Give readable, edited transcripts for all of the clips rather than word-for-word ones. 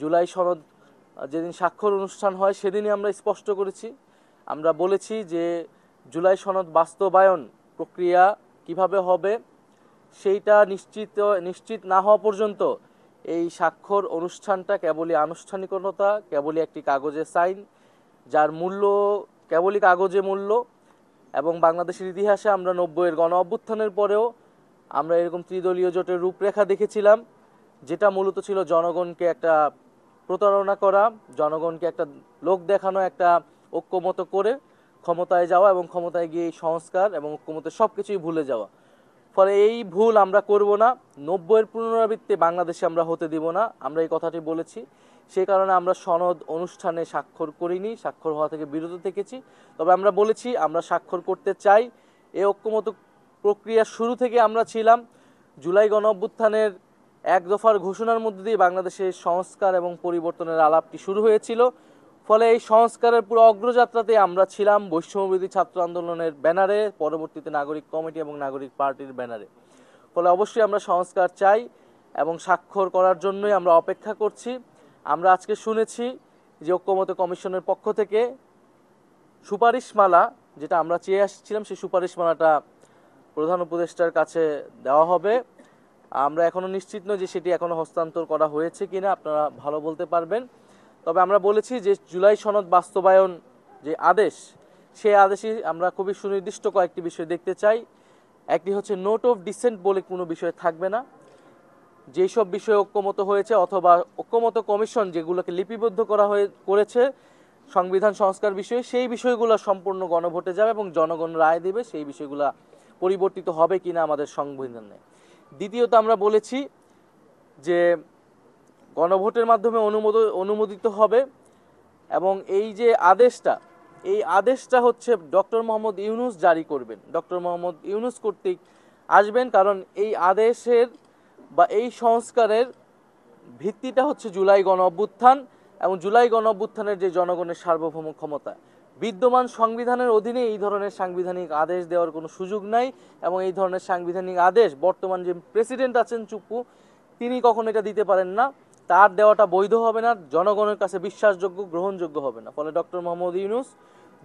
জুলাই সনদ যেদিন স্বাক্ষর অনুষ্ঠান হয় সেদিনই আমরা স্পষ্ট করেছি, আমরা বলেছি যে জুলাই সনদ বাস্তবায়ন প্রক্রিয়া কিভাবে হবে সেইটা নিশ্চিত না হওয়া পর্যন্ত এই স্বাক্ষর অনুষ্ঠানটা কেবলই আনুষ্ঠানিকতা, কেবলই একটি কাগজে সাইন, যার মূল্য কেবলই কাগজে মূল্য। এবং বাংলাদেশের ইতিহাসে আমরা 90-এর গণ অভ্যুত্থানের পরেও আমরা এরকম ত্রিদলীয় জোটের রূপরেখা দেখেছিলাম, যেটা মূলত ছিল জনগণকে একটা প্রতারণা করা, জনগণকে একটা লোক দেখানো, একটা ঐক্যমত করে ক্ষমতায় যাওয়া এবং ক্ষমতায় গিয়ে এই সংস্কার এবং ঐক্যমতের সব কিছুই ভুলে যাওয়া। ফলে এই ভুল আমরা করব না, 90-এর পুনরাবৃত্তি বাংলাদেশে আমরা হতে দিব না, আমরা এই কথাটি বলেছি। সেই কারণে আমরা সনদ অনুষ্ঠানে স্বাক্ষর করিনি, স্বাক্ষর হওয়া থেকে বিরত থেকেছি। তবে আমরা বলেছি আমরা স্বাক্ষর করতে চাই। এই ঐক্যমত প্রক্রিয়া শুরু থেকে আমরা ছিলাম। জুলাই গণ অভ্যুত্থানের এক দফার ঘোষণার মধ্যে দিয়ে বাংলাদেশের সংস্কার এবং পরিবর্তনের আলাপটি শুরু হয়েছিল। ফলে এই সংস্কারের পুরো অগ্রযাত্রাতে আমরা ছিলাম বৈষম্যবিরোধী ছাত্র আন্দোলনের ব্যানারে, পরবর্তীতে নাগরিক কমিটি এবং নাগরিক পার্টির ব্যানারে। ফলে অবশ্যই আমরা সংস্কার চাই এবং স্বাক্ষর করার জন্যই আমরা অপেক্ষা করছি। আমরা আজকে শুনেছি যে ঐক্যমত কমিশনের পক্ষ থেকে সুপারিশমালা, যেটা আমরা চেয়ে আসছিলাম, সেই সুপারিশমালাটা প্রধান উপদেষ্টার কাছে দেওয়া হবে। আমরা এখনো নিশ্চিত নই যে সেটি এখনো হস্তান্তর করা হয়েছে কিনা, আপনারা ভালো বলতে পারবেন। তবে আমরা বলেছি যে জুলাই সনদ বাস্তবায়ন যে আদেশ, সেই আদেশে আমরা খুবই সুনির্দিষ্ট কয়েকটি বিষয় দেখতে চাই। একটি হচ্ছে নোট অফ ডিসেন্ট বলে কোনো বিষয় থাকবে না। যেই সব বিষয়ে ঐক্যমত হয়েছে অথবা ঐক্যমত কমিশন যেগুলোকে লিপিবদ্ধ করেছে সংবিধান সংস্কার বিষয়ে, সেই বিষয়গুলো সম্পূর্ণ গণভোটে যাবে এবং জনগণ রায় দেবে সেই বিষয়গুলো পরিবর্তিত হবে কিনা আমাদের সংবিধানে। দ্বিতীয়ত আমরা বলেছি যে গণভোটের মাধ্যমে অনুমোদিত হবে এবং এই যে আদেশটা, এই আদেশটা হচ্ছে ডক্টর মোহাম্মদ ইউনূস জারি করবেন, ডক্টর মোহাম্মদ ইউনূস কর্তৃক আসবেন। কারণ এই আদেশের বা এই সংস্কারের ভিত্তিটা হচ্ছে জুলাই গণ অভ্যুত্থান এবং জুলাই গণ অভ্যুত্থানের যে জনগণের সার্বভৌম ক্ষমতা। বিদ্যমান সংবিধানের অধীনে এই ধরনের সাংবিধানিক আদেশ দেওয়ার কোনো সুযোগ নাই এবং এই ধরনের সাংবিধানিক আদেশ বর্তমান যে প্রেসিডেন্ট আছেন চুপ্পু, তিনি কখনো এটা দিতে পারেন না, তার দেওয়াটা বৈধ হবে না, জনগণের কাছে বিশ্বাসযোগ্য, গ্রহণযোগ্য হবে না। ফলে ডক্টর মোহাম্মদ ইউনূস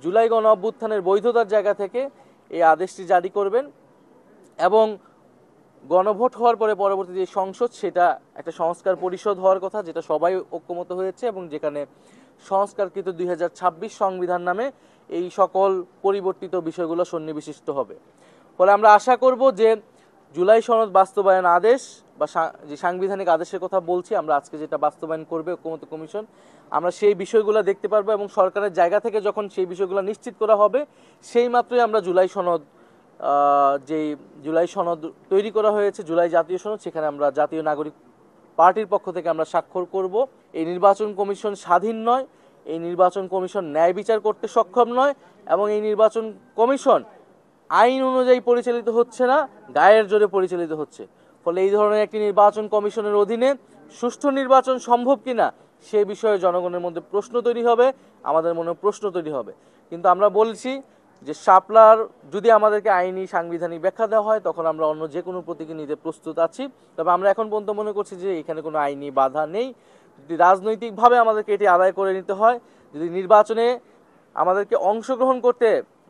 জুলাই গণ অভ্যুত্থানের বৈধতার জায়গা থেকে এই আদেশটি জারি করবেন এবং গণভোট হওয়ার পরে পরবর্তী যে সংসদ, সেটা একটা সংস্কার পরিষদ হওয়ার কথা, যেটা সবাই ঐক্যমত হয়েছে এবং যেখানে সংস্কারকৃত 2026 সংবিধান নামে এই সকল পরিবর্তিত বিষয়গুলো সন্নিবিষ্ট হবে। ফলে আমরা আশা করব যে জুলাই সনদ বাস্তবায়ন আদেশ বা যে সাংবিধানিক আদেশের কথা বলছি আমরা আজকে, যেটা বাস্তবায়ন করবে ঐক্যমত কমিশন, আমরা সেই বিষয়গুলো দেখতে পারবো এবং সরকারের জায়গা থেকে যখন সেই বিষয়গুলো নিশ্চিত করা হবে সেই মাত্রই আমরা জুলাই সনদ, যেই জুলাই সনদ তৈরি করা হয়েছে, জুলাই জাতীয় সনদ, সেখানে আমরা জাতীয় নাগরিক পার্টির পক্ষ থেকে আমরা স্বাক্ষর করব। এই নির্বাচন কমিশন স্বাধীন নয়, এই নির্বাচন কমিশন ন্যায় বিচার করতে সক্ষম নয় এবং এই নির্বাচন কমিশন আইন অনুযায়ী পরিচালিত হচ্ছে না, গায়ের জোরে পরিচালিত হচ্ছে। ফলে এই ধরনের একটি নির্বাচন কমিশনের অধীনে সুষ্ঠু নির্বাচন সম্ভব কিনা সে বিষয়ে জনগণের মধ্যে প্রশ্ন তৈরি হবে, আমাদের মনে প্রশ্ন তৈরি হবে। কিন্তু আমরা বলছি যে শাপলার যদি আমাদেরকে আইনি সাংবিধানিক ব্যাখ্যা দেওয়া হয় তখন আমরা অন্য যে কোনো প্রতীকে নিতে প্রস্তুত আছি। তবে আমরা এখন পর্যন্ত মনে করছি যে এখানে কোনো আইনি বাধা নেই। যদি রাজনৈতিকভাবে আমাদেরকে এটি আদায় করে নিতে হয়, যদি নির্বাচনে আমাদেরকে অংশগ্রহণ করতে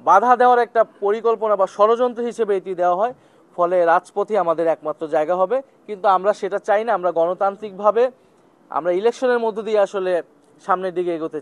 বাধা দেওয়ার একটা পরিকল্পনা বা ষড়যন্ত্র হিসেবে এটি দেওয়া হয়, ফলে রাজপথই আমাদের একমাত্র জায়গা হবে। কিন্তু আমরা সেটা চাই না, আমরা গণতান্ত্রিকভাবে আমরা ইলেকশনের মধ্য দিয়ে আসলে সামনের দিকে এগোতে